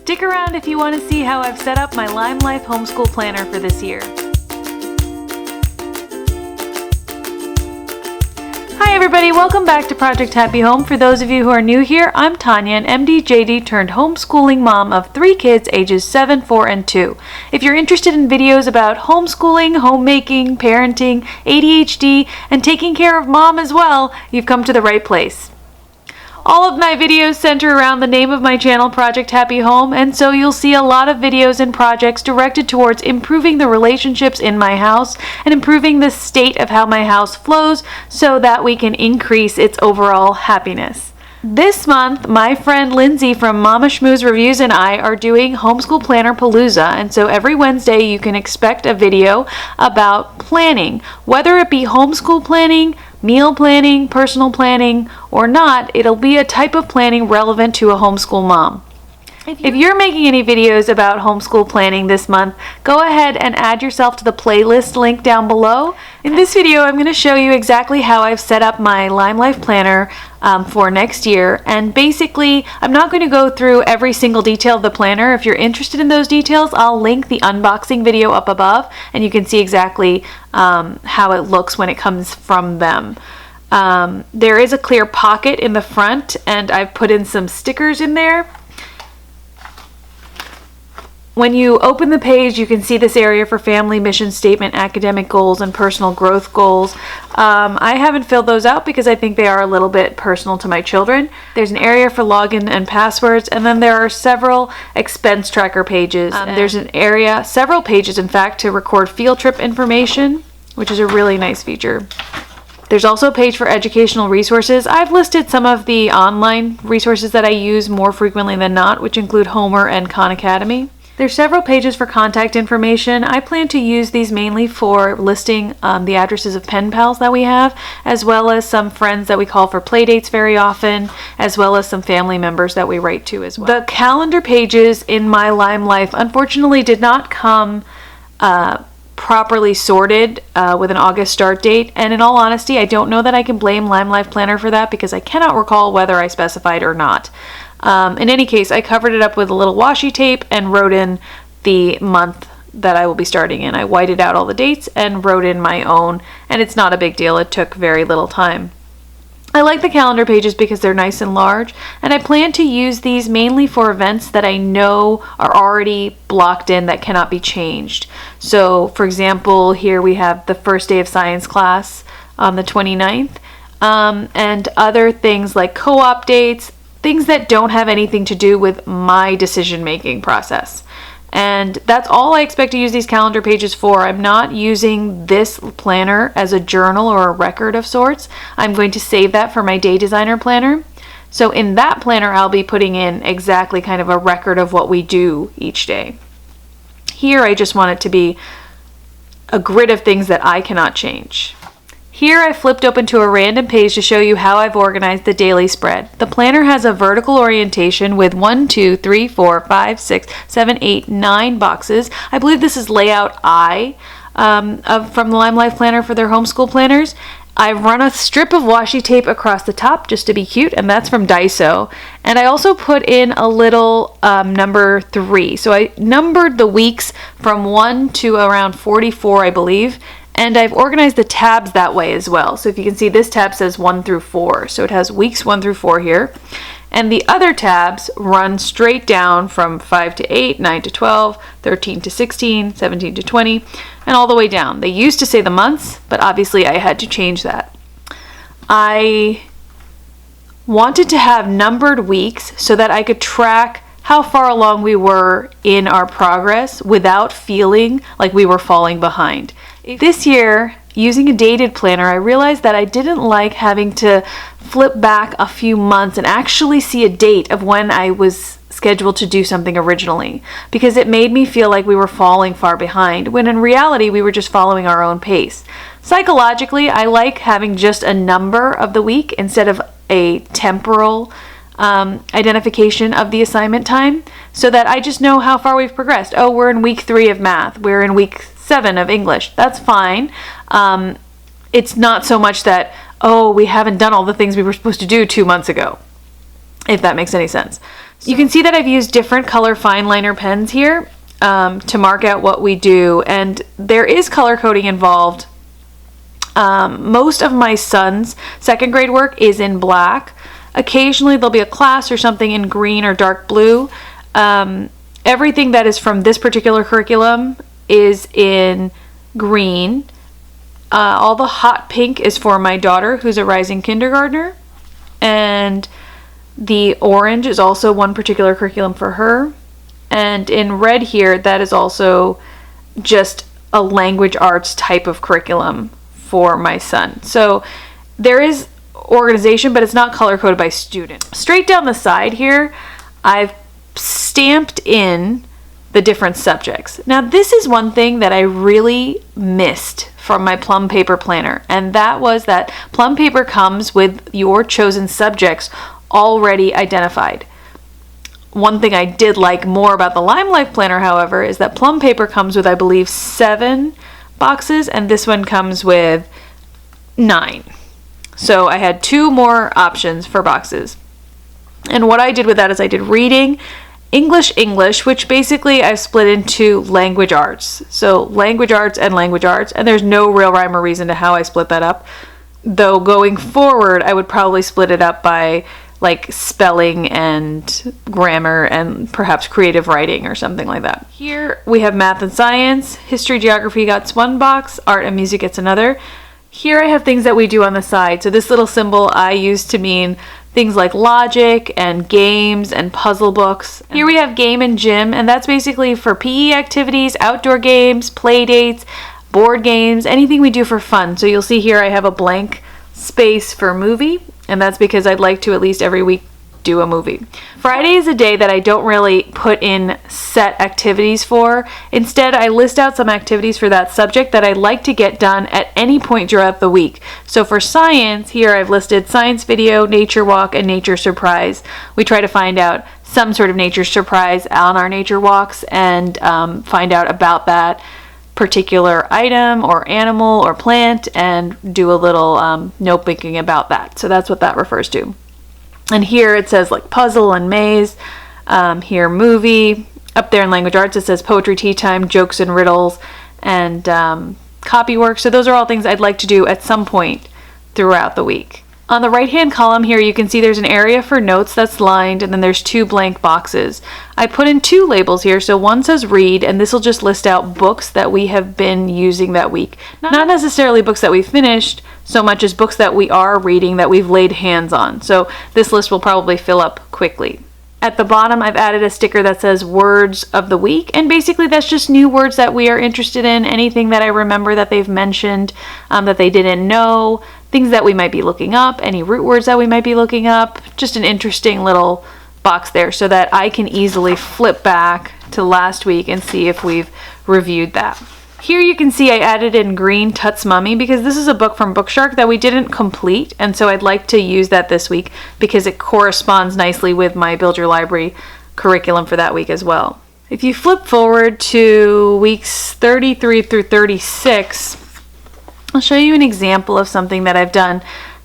Stick around if you want to see how I've set up my LimeLife Homeschool Planner for this year. Hi everybody, welcome back to Project Happy Home. For those of you who are new here, I'm Tanya, an MD JD turned homeschooling mom of 3 kids ages 7, 4, and 2. If you're interested in videos about homeschooling, homemaking, parenting, ADHD, and taking care of mom as well, you've come to the right place. All of my videos center around the name of my channel, Project Happy Home, and so you'll see a lot of videos and projects directed towards improving the relationships in my house and improving the state of how my house flows so that we can increase its overall happiness. This month, my friend Lindsay from Mama Schmooze Reviews and I are doing Homeschool Planner Palooza, and so every Wednesday you can expect a video about planning, whether it be homeschool planning, meal planning, personal planning, or not. It'll be a type of planning relevant to a homeschool mom. If you're making any videos about homeschool planning this month, go ahead and add yourself to the playlist link down below. In this video, I'm going to show you exactly how I've set up my LimeLife Planner for next year. And basically, I'm not going to go through every single detail of the planner. If you're interested in those details, I'll link the unboxing video up above, and you can see exactly how it looks when it comes from them. There is a clear pocket in the front, and I've put in some stickers in there. When you open the page, you can see this area for family, mission statement, academic goals, and personal growth goals. I haven't filled those out because I think they are a little bit personal to my children. There's an area for login and passwords, and then there are several expense tracker pages. There's an area, several pages in fact, to record field trip information, which is a really nice feature. There's also a page for educational resources. I've listed some of the online resources that I use more frequently than not, which include Homer and Khan Academy. There's several pages for contact information. I plan to use these mainly for listing the addresses of pen pals that we have, as well as some friends that we call for play dates very often, as well as some family members that we write to as well. The calendar pages in my LimeLife unfortunately did not come properly sorted with an August start date, and in all honesty, I don't know that I can blame LimeLife Planner for that because I cannot recall whether I specified or not. In any case, I covered it up with a little washi tape and wrote in the month that I will be starting in. I whited out all the dates and wrote in my own, and it's not a big deal. It took very little time. I like the calendar pages because they're nice and large, and I plan to use these mainly for events that I know are already blocked in that cannot be changed. So, for example, here we have the first day of science class on the 29th, and other things like co-op dates, things that don't have anything to do with my decision-making process. And that's all I expect to use these calendar pages for. I'm not using this planner as a journal or a record of sorts. I'm going to save that for my day designer planner. So in that planner, I'll be putting in exactly kind of a record of what we do each day. Here, I just want it to be a grid of things that I cannot change. Here I flipped open to a random page to show you how I've organized the daily spread. The planner has a vertical orientation with 1, 2, 3, 4, 5, 6, 7, 8, 9 boxes. I believe this is layout I from the LimeLife Planner for their homeschool planners. I've run a strip of washi tape across the top just to be cute, and that's from Daiso. And I also put in a little number 3. So I numbered the weeks from 1 to around 44, I believe. And I've organized the tabs that way as well. So if you can see, this tab says 1 through 4. So it has weeks 1 through 4 here. And the other tabs run straight down from 5 to 8, 9 to 12, 13 to 16, 17 to 20, and all the way down. They used to say the months, but obviously I had to change that. I wanted to have numbered weeks so that I could track how far along we were in our progress without feeling like we were falling behind. This year, using a dated planner, I realized that I didn't like having to flip back a few months and actually see a date of when I was scheduled to do something originally, because it made me feel like we were falling far behind, when in reality we were just following our own pace. Psychologically, I like having just a number of the week instead of a temporal identification of the assignment time, so that I just know how far we've progressed. Oh, we're in week 3 of math. We're in week 7 of English. That's fine. It's not so much that, oh, we haven't done all the things we were supposed to do 2 months ago. if that makes any sense. You can see that I've used different color fine liner pens here to mark out what we do, and there is color coding involved. Most of my son's second grade work is in black. Occasionally there'll be a class or something in green or dark blue. Everything that is from this particular curriculum is in green. All the hot pink is for my daughter, who's a rising kindergartner, and the orange is also one particular curriculum for her. And in red here, that is also just a language arts type of curriculum for my son. So there is organization, but it's not color coded by student. Straight down the side here, I've stamped in the different subjects. Now this is one thing that I really missed from my plum paper planner, and that was that plum paper comes with your chosen subjects already identified. One thing I did like more about the LimeLife planner, however, is that plum paper comes with, I believe, 7 boxes, and this one comes with 9. So I had 2 more options for boxes. And what I did with that is I did reading, English, which basically I've split into language arts. So language arts, and there's no real rhyme or reason to how I split that up. Though going forward, I would probably split it up by like spelling and grammar and perhaps creative writing or something like that. Here we have math and science, history, geography gets 1 box, art and music gets another. Here I have things that we do on the side. So this little symbol I use to mean things like logic and games and puzzle books. Here we have game and gym, and that's basically for PE activities, outdoor games, play dates, board games, anything we do for fun. So you'll see here I have a blank space for movie, and that's because I'd like to at least every week do a movie. Friday is a day that I don't really put in set activities for. Instead, I list out some activities for that subject that I'd like to get done at any point throughout the week. So for science, here I've listed science video, nature walk, and nature surprise. We try to find out some sort of nature surprise on our nature walks and find out about that particular item or animal or plant and do a little notebooking about that. So that's what that refers to. And here it says like puzzle and maze, here movie. Up there in language arts it says poetry tea time, jokes and riddles, and copy work. So those are all things I'd like to do at some point throughout the week. On the right hand column here you can see there's an area for notes that's lined, and then there's 2 blank boxes. I put in 2 labels here. So one says read, and this will just list out books that we have been using that week. Not necessarily books that we finished, so much as books that we are reading that we've laid hands on. So this list will probably fill up quickly. At the bottom, I've added a sticker that says words of the week, and basically that's just new words that we are interested in, anything that I remember that they've mentioned that they didn't know, things that we might be looking up, any root words that we might be looking up, just an interesting little box there so that I can easily flip back to last week and see if we've reviewed that. Here you can see I added in green Tut's Mummy because this is a book from Bookshark that we didn't complete, and so I'd like to use that this week because it corresponds nicely with my Build Your Library curriculum for that week as well. If you flip forward to weeks 33 through 36, I'll show you an example of something that I've done.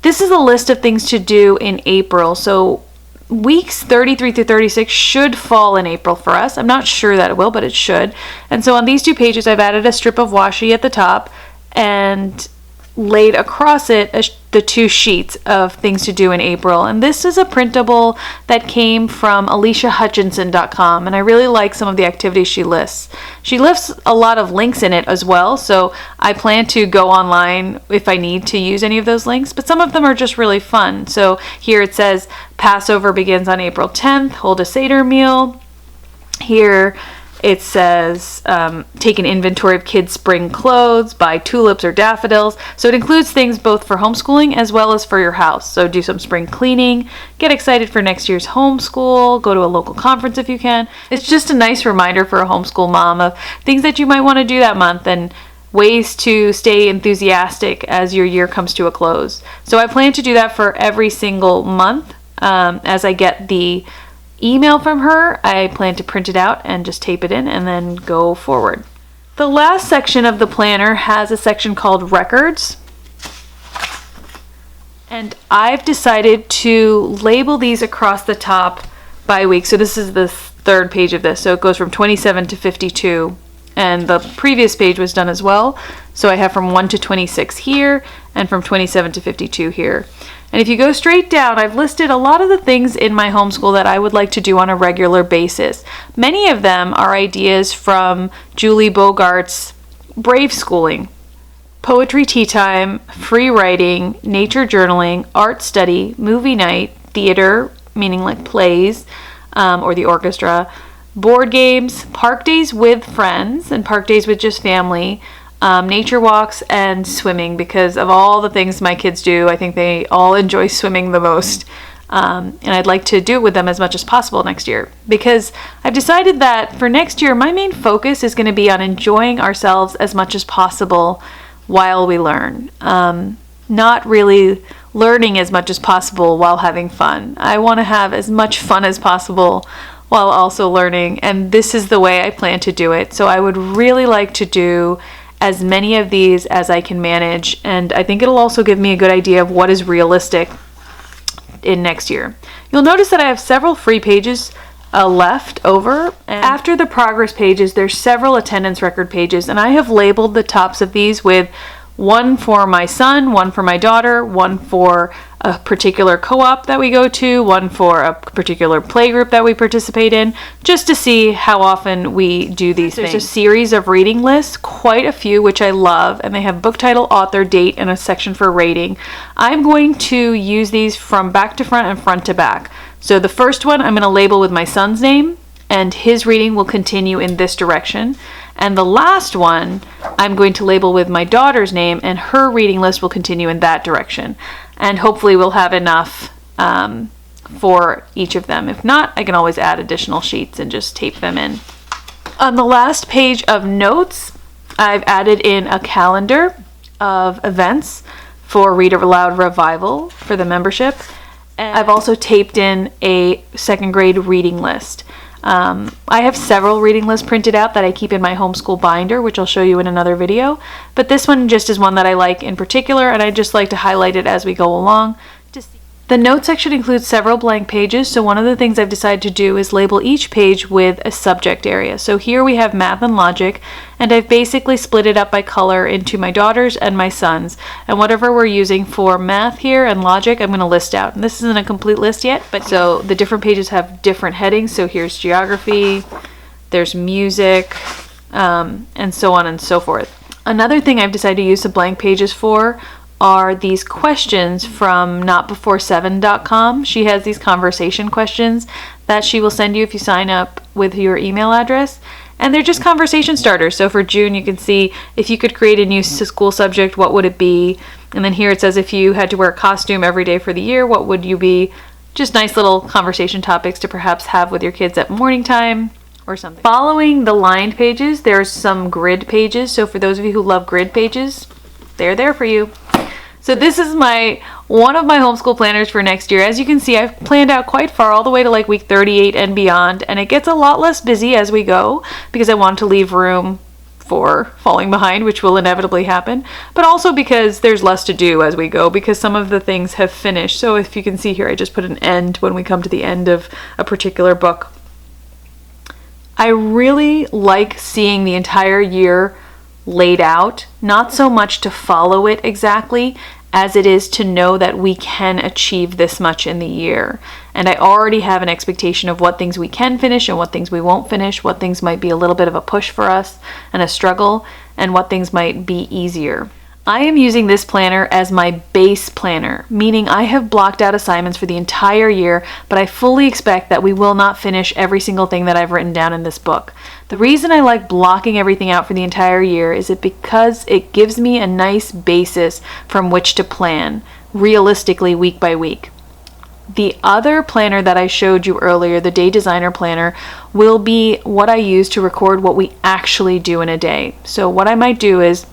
This is a list of things to do in April. So weeks 33 through 36 should fall in April for us. I'm not sure that it will, but it should. And so on these 2 pages, I've added a strip of washi at the top and laid across it the 2 sheets of things to do in April. And this is a printable that came from AliciaHutchinson.com, and I really like some of the activities she lists. She lists a lot of links in it as well, so I plan to go online if I need to use any of those links, but some of them are just really fun. So here it says Passover begins on April 10th, hold a Seder meal. Here it says take an inventory of kids' spring clothes, buy tulips or daffodils. So it includes things both for homeschooling as well as for your house. So do some spring cleaning, get excited for next year's homeschool, go to a local conference if you can. It's just a nice reminder for a homeschool mom of things that you might want to do that month and ways to stay enthusiastic as your year comes to a close. So I plan to do that for every single month as I get the email from her. I plan to print it out and just tape it in and then go forward. The last section of the planner has a section called records. And I've decided to label these across the top by week. So this is the third page of this. So it goes from 27 to 52. And the previous page was done as well. So I have from 1 to 26 here and from 27 to 52 here. And if you go straight down, I've listed a lot of the things in my homeschool that I would like to do on a regular basis. Many of them are ideas from Julie Bogart's Brave Schooling. Poetry tea time, free writing, nature journaling, art study, movie night, theater, meaning like plays or the orchestra, board games, park days with friends and park days with just family, nature walks, and swimming. Because of all the things my kids do, I think they all enjoy swimming the most. And I'd like to do it with them as much as possible next year, because I've decided that for next year, my main focus is going to be on enjoying ourselves as much as possible while we learn. Not really learning as much as possible while having fun. I want to have as much fun as possible while also learning, and this is the way I plan to do it. So I would really like to do as many of these as I can manage, and I think it'll also give me a good idea of what is realistic in next year. You'll notice that I have several free pages left over. And after the progress pages, there's several attendance record pages, and I have labeled the tops of these with one for my son, one for my daughter, one for a particular co-op that we go to, one for a particular playgroup that we participate in, just to see how often we do these things. There's a series of reading lists, quite a few, which I love, and they have book title, author, date, and a section for rating. I'm going to use these from back to front and front to back. So the first one I'm going to label with my son's name, and his reading will continue in this direction. And the last one I'm going to label with my daughter's name, and her reading list will continue in that direction. And hopefully we'll have enough for each of them. If not, I can always add additional sheets and just tape them in. On the last page of notes, I've added in a calendar of events for Read Aloud Revival for the membership. And I've also taped in a second grade reading list. I have several reading lists printed out that I keep in my homeschool binder, which I'll show you in another video. But this one just is one that I like in particular, and I just like to highlight it as we go along. The note section includes several blank pages, so one of the things I've decided to do is label each page with a subject area. So here we have math and logic, and I've basically split it up by color into my daughter's and my son's. And whatever we're using for math here and logic, I'm going to list out. And this isn't a complete list yet, but so the different pages have different headings. So here's geography, there's music, and so on and so forth. Another thing I've decided to use the blank pages for are these questions from notbefore7.com. She has these conversation questions that she will send you if you sign up with your email address. And they're just conversation starters. So for June, you can see if you could create a new school subject, what would it be? And then here it says if you had to wear a costume every day for the year, what would you be? Just nice little conversation topics to perhaps have with your kids at morning time or something. Following the lined pages, there's some grid pages. So for those of you who love grid pages, they're there for you. So this is one of my homeschool planners for next year. As you can see, I've planned out quite far, all the way to like week 38 and beyond, and it gets a lot less busy as we go because I want to leave room for falling behind, which will inevitably happen, but also because there's less to do as we go because some of the things have finished. So if you can see here, I just put an end when we come to the end of a particular book. I really like seeing the entire year laid out, not so much to follow it exactly as it is to know that we can achieve this much in the year. And I already have an expectation of what things we can finish and what things we won't finish, what things might be a little bit of a push for us and a struggle, and what things might be easier. I am using this planner as my base planner, meaning I have blocked out assignments for the entire year, but I fully expect that we will not finish every single thing that I've written down in this book. The reason I like blocking everything out for the entire year is because it gives me a nice basis from which to plan, realistically week by week. The other planner that I showed you earlier, the Day Designer Planner, will be what I use to record what we actually do in a day. So what I might do is,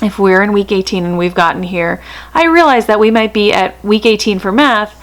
if we're in week 18 and we've gotten here, I realize that we might be at week 18 for math,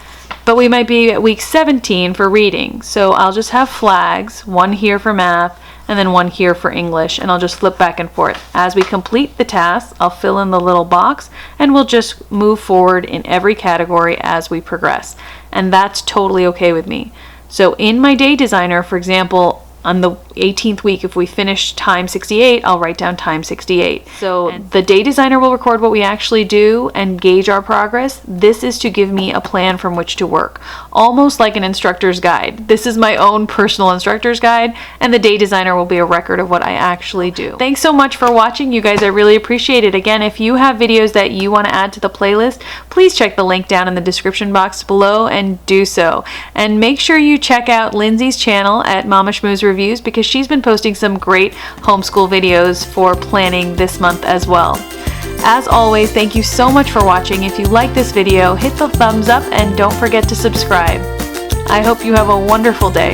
but we might be at week 17 for reading. So I'll just have flags, one here for math and then one here for English, and I'll just flip back and forth. As we complete the tasks, I'll fill in the little box, and we'll just move forward in every category as we progress. And that's totally okay with me. So in my day designer, for example, on the 18th week, if we finish time 68, I'll write down time 68. So the day designer will record what we actually do and gauge our progress. This is to give me a plan from which to work, almost like an instructor's guide. This is my own personal instructor's guide, and the day designer will be a record of what I actually do. Thanks so much for watching, you guys. I really appreciate it. Again, if you have videos that you want to add to the playlist, please check the link down in the description box below and do so. And make sure you check out Lindsay's channel at Mama Schmooze Reviews, because she's been posting some great homeschool videos for planning this month as well. As always, thank you so much for watching. If you like this video, hit the thumbs up and don't forget to subscribe. I hope you have a wonderful day.